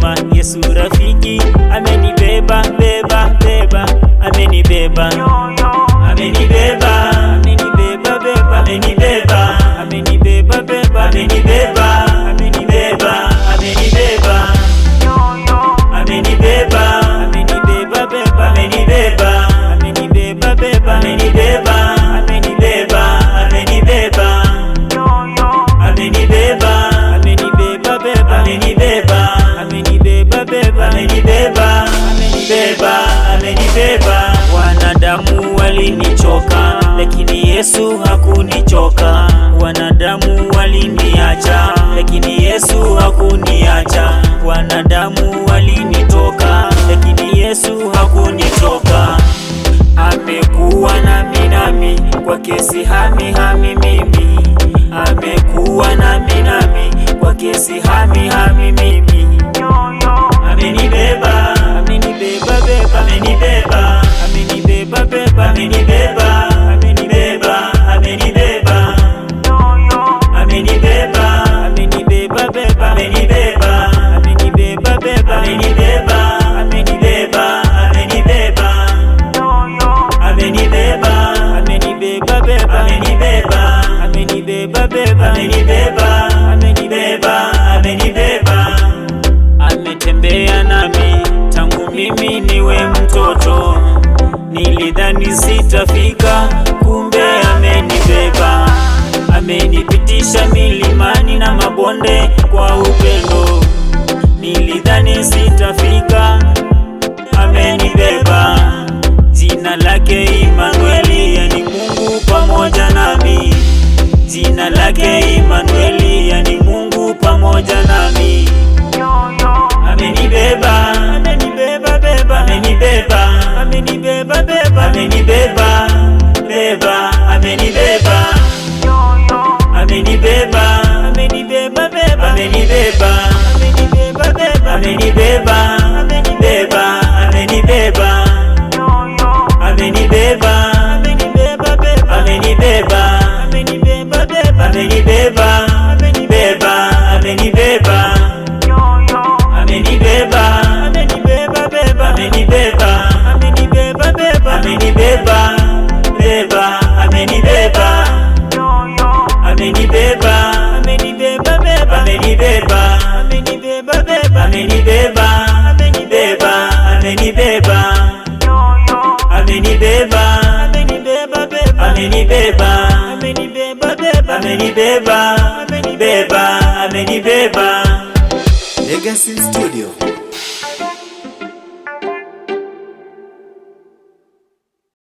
mwema, Yesu rafiki, amenibeba beba beba, amenibeba, amenibeba, amenibeba beba, amenibeba, amenibeba beba, amenibeba, amenibeba, amenibeba, amenibeba, amenibeba beba, amenibeba, amenibeba beba, amenibeba, amenibeba, amenibeba, amenibeba, amenibeba beba, amenibeba, amenibeba beba, amenibeba, amenibeba, amenibeba. Wanadamu walinichoka, lakini Yesu hakunichoka. Wanadamu waliniacha, lakini Yesu hakuniacha. Wanadamu walinitoka, lakini Yesu hakunitoka. Amekuwa nami kwa kesi hami mimi. Amekuwa nami kwa kesi hami mimi. Amenibeba, amenibeba beba, amenibeba, amenibeba beba, amenibeba, amenibeba, amenibeba, amenibeba, amenibeba beba, amenibeba, amenibeba beba, amenibeba, amenibeba, amenibeba, amenibeba, amenibeba beba, amenibeba, amenibeba beba, amenibeba, amenibeba, amenibeba. Ametembea nami tangu mimi niwe mtoto. Nilidhani sitafika, kumbe amenibeba. Amenipitisha milimani na mabonde kwa upendo. Nilidhani sitafika, amenibeba. Jina lake Immanueli, yani Mungu pamoja nami. Jina lake Immanueli, yani Mungu pamoja nami. Amenibeba, amenibeba beba, amenibeba, amenibeba beba, amenibeba beba, amenibeba, amenibeba, amenibeba beba, amenibeba, amenibeba beba, amenibeba, amenibeba, amenibeba, amenibeba, amenibeba beba, amenibeba, amenibeba beba, amenibeba, amenibeba, amenibeba, amenibeba, amenibeba beba, amenibeba, amenibeba beba, amenibeba beba, amenibeba, amenibeba, amenibeba beba, amenibeba, amenibeba beba, amenibeba, amenibeba, amenibeba, amenibeba, amenibeba beba, amenibeba, amenibeba beba, amenibeba, amenibeba, amenibeba. Legacy Studio.